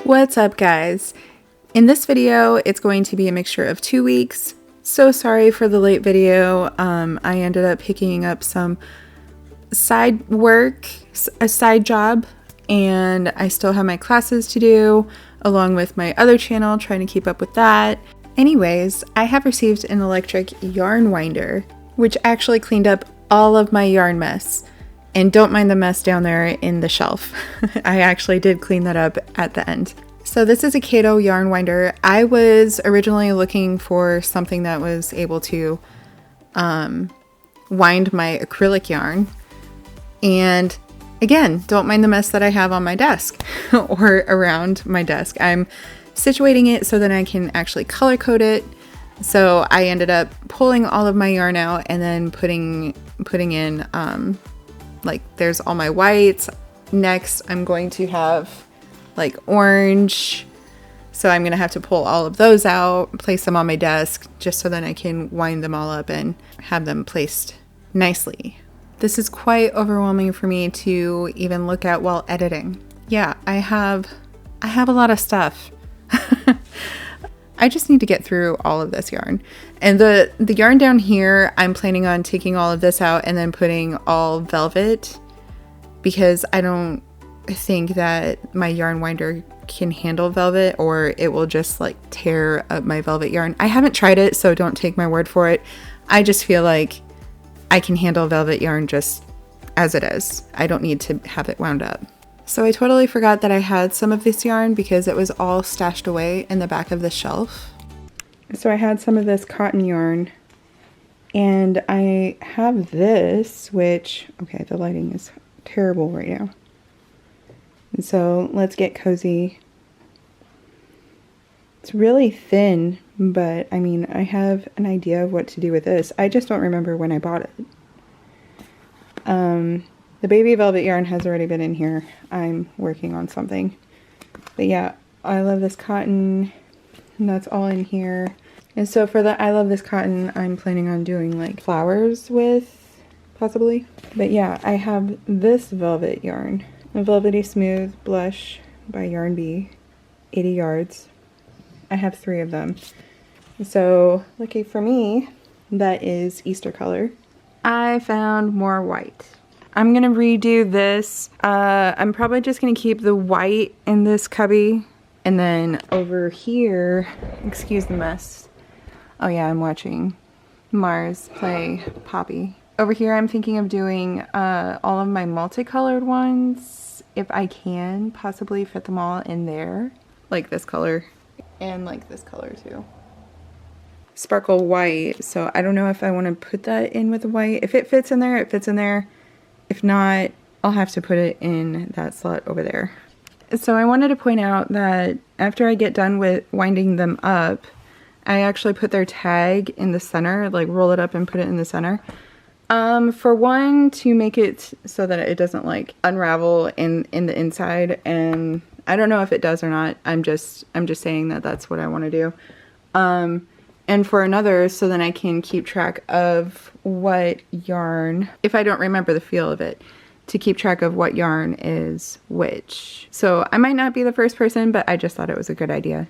What's up, guys? In this video, it's going to be a mixture of 2 weeks. So sorry for the late video. I ended up picking up some side work, a side job, and I still have my classes to do, along with my other channel, trying to keep up with that. Anyways, I have received an electric yarn winder, which actually cleaned up all of my yarn mess. And don't mind the mess down there in the shelf. I actually did clean that up at the end. So this is a Caydo yarn winder. I was originally looking for something that was able to wind my acrylic yarn. And again, don't mind the mess that I have on my desk or around my desk. I'm situating it so that I can actually color code it. So I ended up pulling all of my yarn out and then putting in like there's all my whites. Next, I'm going to have like orange. So I'm going to have to pull all of those out, place them on my desk just so that I can wind them all up and have them placed nicely. This is quite overwhelming for me to even look at while editing. Yeah, I have a lot of stuff. I just need to get through all of this yarn. And the yarn down here, I'm planning on taking all of this out and then putting all velvet, because I don't think that my yarn winder can handle velvet, or it will just like tear up my velvet yarn. I haven't tried it, so don't take my word for it. I just feel like I can handle velvet yarn just as it is. I don't need to have it wound up. So I totally forgot that I had some of this yarn because it was all stashed away in the back of the shelf. So I had some of this cotton yarn, and I have this, which, okay, the lighting is terrible right now. And so let's get cozy. It's really thin, but I mean, I have an idea of what to do with this. I just don't remember when I bought it. The baby velvet yarn has already been in here. I'm working on something. But yeah, I love this cotton, and that's all in here. And so for the I love this cotton, I'm planning on doing like flowers with, possibly. But yeah, I have this velvet yarn. A Velvety Smooth Blush by Yarn Bee, 80 yards. I have 3 of them. So lucky for me, that is Easter color. I found more white. I'm gonna redo this. I'm probably just gonna keep the white in this cubby, and then over here, excuse the mess. Oh yeah, I'm watching Mars play Poppy. Over here, I'm thinking of doing all of my multicolored ones, if I can possibly fit them all in there, like this color and like this color too. Sparkle white, so I don't know if I want to put that in with the white. If it fits in there, it fits in there. If not, I'll have to put it in that slot over there. So I wanted to point out that after I get done with winding them up, I actually put their tag in the center, like roll it up and put it in the center. For one, to make it so that it doesn't like unravel in the inside, and I don't know if it does or not. I'm just saying that that's what I want to do. And for another, so then I can keep track of what yarn, if I don't remember the feel of it, to keep track of what yarn is which. So I might not be the first person, but I just thought it was a good idea.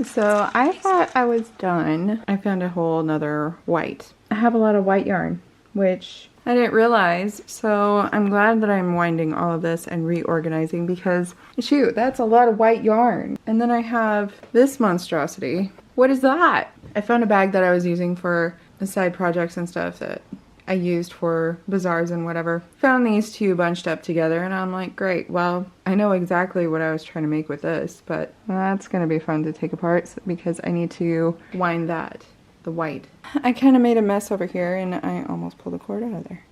So I thought I was done. I found a whole nother white. I have a lot of white yarn, which I didn't realize. So I'm glad that I'm winding all of this and reorganizing because shoot, that's a lot of white yarn. And then I have this monstrosity. What is that? I found a bag that I was using for the side projects and stuff that I used for bazaars and whatever. Found these two bunched up together and I'm like, great, well, I know exactly what I was trying to make with this, but that's gonna be fun to take apart because I need to wind that, the white. I kind of made a mess over here and I almost pulled the cord out of there.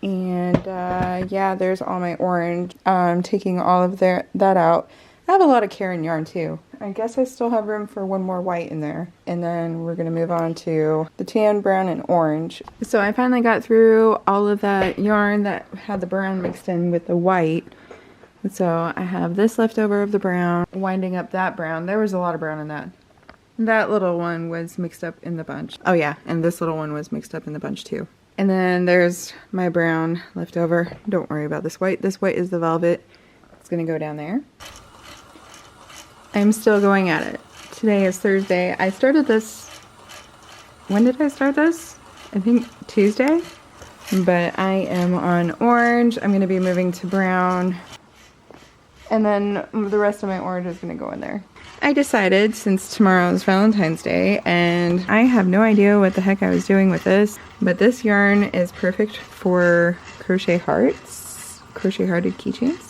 And yeah, there's all my orange. Taking all of that out. I have a lot of Karen yarn too. I guess I still have room for one more white in there. And then we're going to move on to the tan, brown, and orange. So I finally got through all of that yarn that had the brown mixed in with the white. So I have this left over of the brown, winding up that brown. There was a lot of brown in that. That little one was mixed up in the bunch. Oh yeah, and this little one was mixed up in the bunch too. And then there's my brown left over. Don't worry about this white. This white is the velvet. It's going to go down there. I'm still going at it. Today is Thursday. I started this, when did I start this? I think Tuesday. But I am on orange. I'm going to be moving to brown. And then the rest of my orange is going to go in there. I decided, since tomorrow is Valentine's Day, and I have no idea what the heck I was doing with this, but this yarn is perfect for crochet hearts, crochet hearted keychains.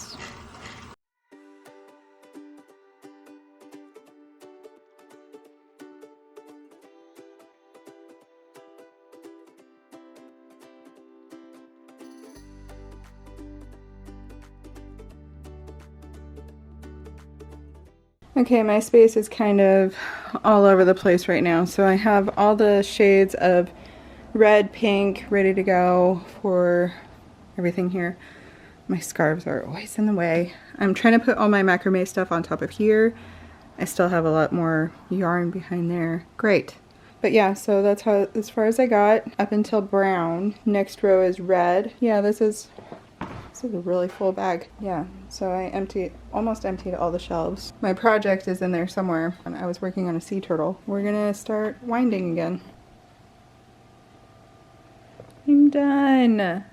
Okay, my space is kind of all over the place right now. So I have all the shades of red, pink, ready to go for everything here. My scarves are always in the way. I'm trying to put all my macrame stuff on top of here. I still have a lot more yarn behind there. Great. But yeah, so that's how, as far as I got, up until brown. Next row is red. Yeah, this is a really full bag. Yeah, so I almost emptied all the shelves. My project is in there somewhere. And I was working on a sea turtle. We're gonna start winding again. I'm done.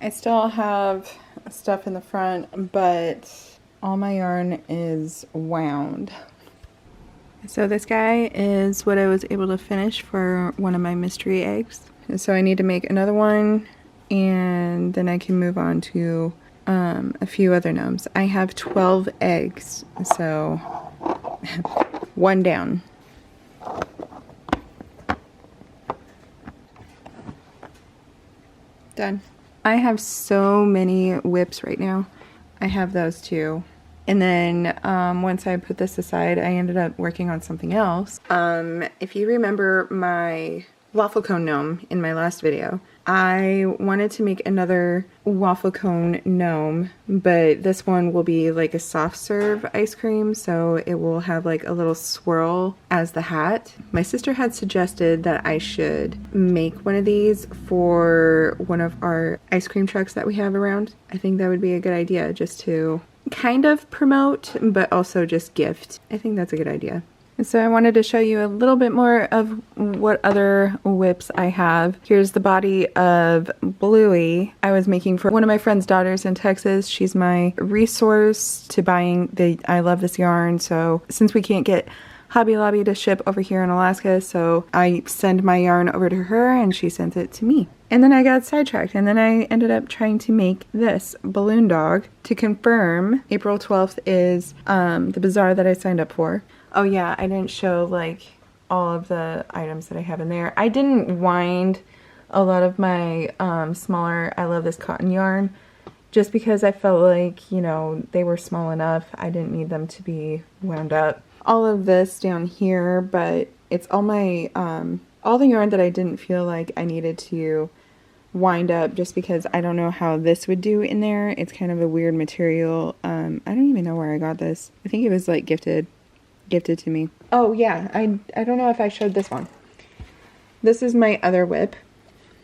I still have stuff in the front, but all my yarn is wound. So this guy is what I was able to finish for one of my mystery eggs. So I need to make another one and then I can move on to a few other gnomes. I have 12 eggs, so one down. Done. I have so many whips right now. I have those too. And then once I put this aside, I ended up working on something else. If you remember my waffle cone gnome in my last video, I wanted to make another waffle cone gnome, but this one will be like a soft serve ice cream, so it will have like a little swirl as the hat. My sister had suggested that I should make one of these for one of our ice cream trucks that we have around. I think that would be a good idea, just to kind of promote, but also just gift. I think that's a good idea. So I wanted to show you a little bit more of what other whips I have. Here's the body of Bluey. I was making for one of my friend's daughters in Texas. She's my resource to buying I love this yarn. So since we can't get Hobby Lobby to ship over here in Alaska, so I send my yarn over to her and she sends it to me. And then I got sidetracked and then I ended up trying to make this balloon dog. To confirm, April 12th is the bazaar that I signed up for. Oh yeah, I didn't show like all of the items that I have in there. I didn't wind a lot of my smaller I Love This cotton yarn just because I felt like, you know, they were small enough. I didn't need them to be wound up. All of this down here, but it's all my all the yarn that I didn't feel like I needed to wind up just because I don't know how this would do in there. It's kind of a weird material. I don't even know where I got this. I think it was like gifted to me. Oh yeah, I don't know if I showed this one. This is my other whip.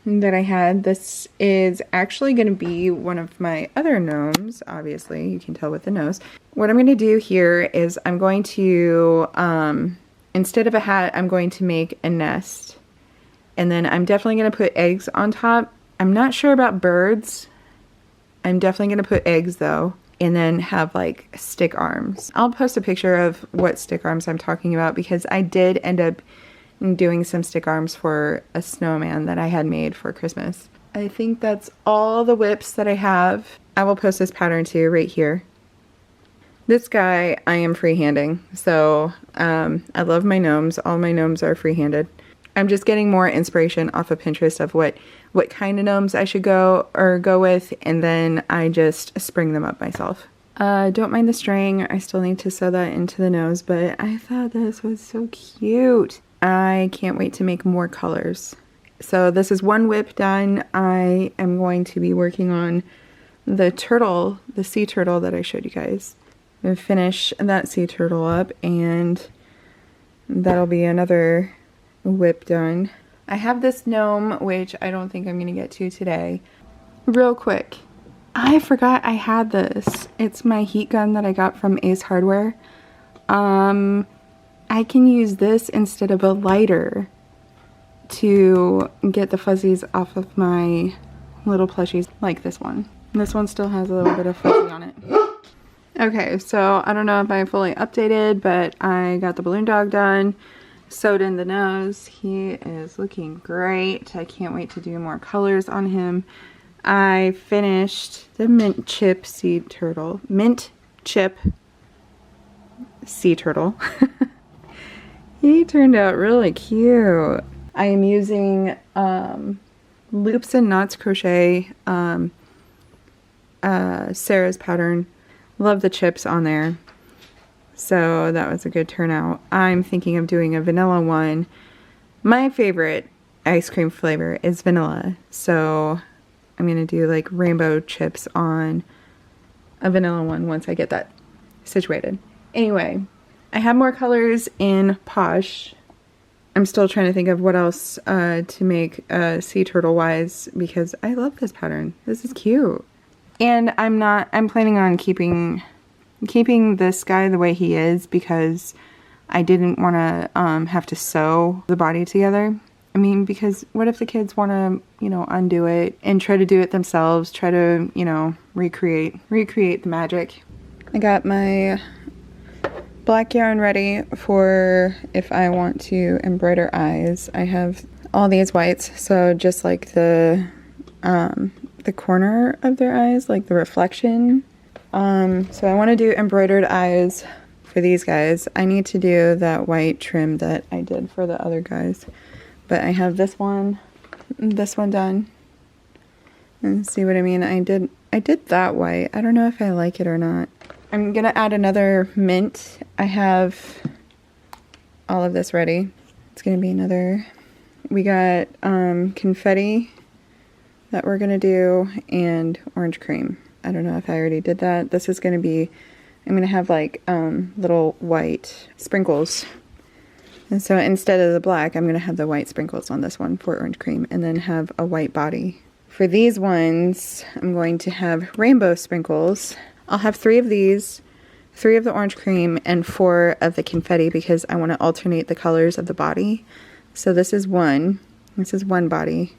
that I had. This is actually going to be one of my other gnomes. Obviously, you can tell with the nose. What I'm going to do here is I'm going to, instead of a hat, I'm going to make a nest. And then I'm definitely going to put eggs on top. I'm not sure about birds. I'm definitely going to put eggs though. And then have like stick arms. I'll post a picture of what stick arms I'm talking about because I did end up doing some stick arms for a snowman that I had made for Christmas. I think that's all the whips that I have. I will post this pattern too right here. This guy I am freehanding. So I love my gnomes. All my gnomes are freehanded. I'm just getting more inspiration off of Pinterest of what kind of gnomes I should go with, and then I just spring them up myself. Don't mind the string. I still need to sew that into the nose, but I thought this was so cute. I can't wait to make more colors. So this is one whip done. I am going to be working on the turtle, the sea turtle that I showed you guys. I'm gonna finish that sea turtle up, and that'll be another whip done. I have this gnome, which I don't think I'm gonna get to today. Real quick, I forgot I had this. It's my heat gun that I got from Ace Hardware. I can use this instead of a lighter to get the fuzzies off of my little plushies, like this one. This one still has a little bit of fuzzy on it. Okay, so I don't know if I fully updated, but I got the balloon dog done. Sewed in the nose. He is looking great. I can't wait to do more colors on him. I finished the mint chip sea turtle. Mint chip sea turtle. He turned out really cute. I am using Loops and Knots Crochet, Sarah's pattern. Love the chips on there. So that was a good turnout. I'm thinking of doing a vanilla one. My favorite ice cream flavor is vanilla. So I'm going to do like rainbow chips on a vanilla one once I get that situated. Anyway, I have more colors in Posh. I'm still trying to think of what else to make sea turtle wise because I love this pattern. This is cute. And I'm planning on keeping this guy the way he is because I didn't want to have to sew the body together. I mean, because what if the kids want to, you know, undo it and try to do it themselves, try to, you know, recreate the magic. I got my black yarn ready for if I want to embroider eyes. I have all these whites, so just like the corner of their eyes, like the reflection. So I want to do embroidered eyes for these guys. I need to do that white trim that I did for the other guys. But I have this one done. And see what I mean? I did that white. I don't know if I like it or not. I'm gonna add another mint. I have all of this ready. It's gonna be another, we got confetti that we're gonna do and orange cream. I don't know if I already did that. This is gonna be, I'm gonna have like little white sprinkles. And so instead of the black, I'm gonna have the white sprinkles on this one for orange cream and then have a white body. For these ones, I'm going to have rainbow sprinkles. I'll have 3 of these, 3 of the orange cream, and 4 of the confetti because I want to alternate the colors of the body. So this is one body.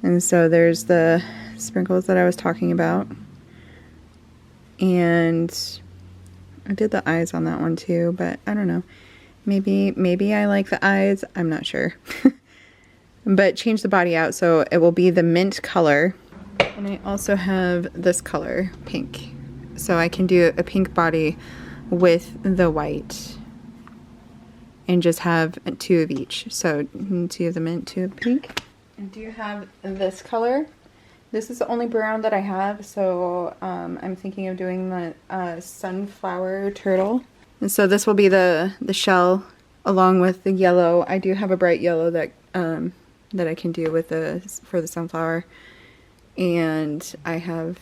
And so there's the sprinkles that I was talking about. And I did the eyes on that one too, but I don't know. Maybe I like the eyes, I'm not sure. But change the body out so it will be the mint color. And I also have this color, pink. So I can do a pink body with the white and just have 2 of each. So 2 of the mint, 2 of pink. I do have this color. This is the only brown that I have, so I'm thinking of doing the sunflower turtle. And so this will be the shell along with the yellow. I do have a bright yellow that I can do with for the sunflower. And I have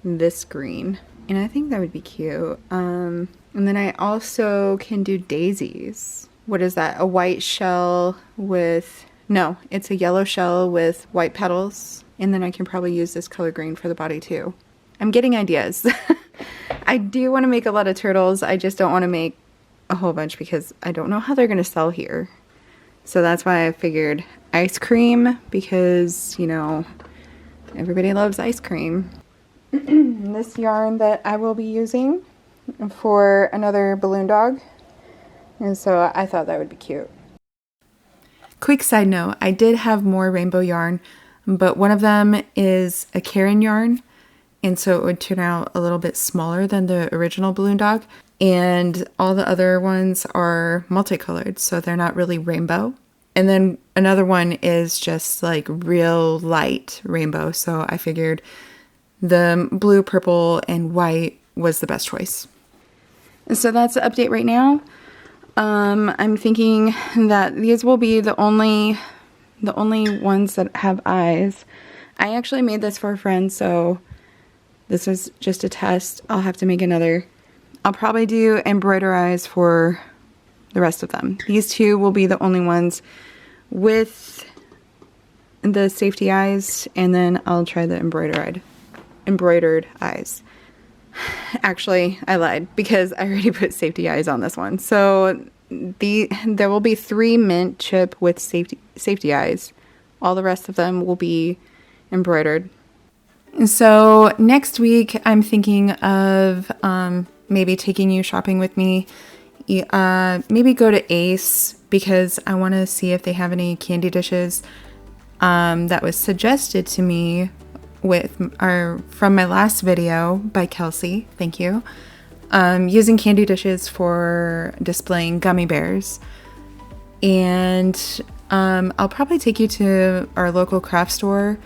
this green. And I think that would be cute. And then I also can do daisies. What is that? A white shell with No, it's a yellow shell with white petals, and then I can probably use this color green for the body too. I'm getting ideas. I do want to make a lot of turtles. I just don't want to make a whole bunch because I don't know how they're going to sell here. So that's why I figured ice cream, because, you know, everybody loves ice cream. This yarn that I will be using for another balloon dog. And so I thought that would be cute. Quick side note, I did have more rainbow yarn, but one of them is a Karen yarn. And so it would turn out a little bit smaller than the original balloon dog. And all the other ones are multicolored, so they're not really rainbow. And then another one is just like real light rainbow. So I figured the blue, purple, and white was the best choice. So that's the update right now. I'm thinking that these will be the only ones that have eyes. I actually made this for a friend, so this is just a test. I'll have to make another. I'll probably do embroider eyes for the rest of them. These two will be the only ones with the safety eyes, and then I'll try the embroidered eyes. Actually, I lied because I already put safety eyes on this one. So there will be 3 mint chip with safety eyes. All the rest of them will be embroidered. So next week, I'm thinking of maybe taking you shopping with me. Maybe go to Ace because I want to see if they have any candy dishes that was suggested to me from my last video by Kelsey. Thank you. Using candy dishes for displaying gummy bears. And I'll probably take you to our local craft store.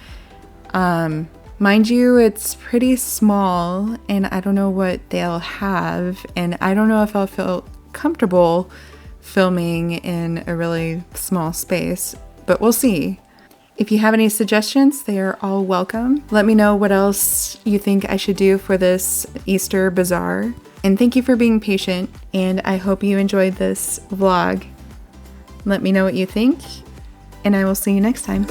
Mind you, it's pretty small and I don't know what they'll have, and I don't know if I'll feel comfortable filming in a really small space, but we'll see. If you have any suggestions, they are all welcome. Let me know what else you think I should do for this Easter bazaar. And thank you for being patient, and I hope you enjoyed this vlog. Let me know what you think, and I will see you next time.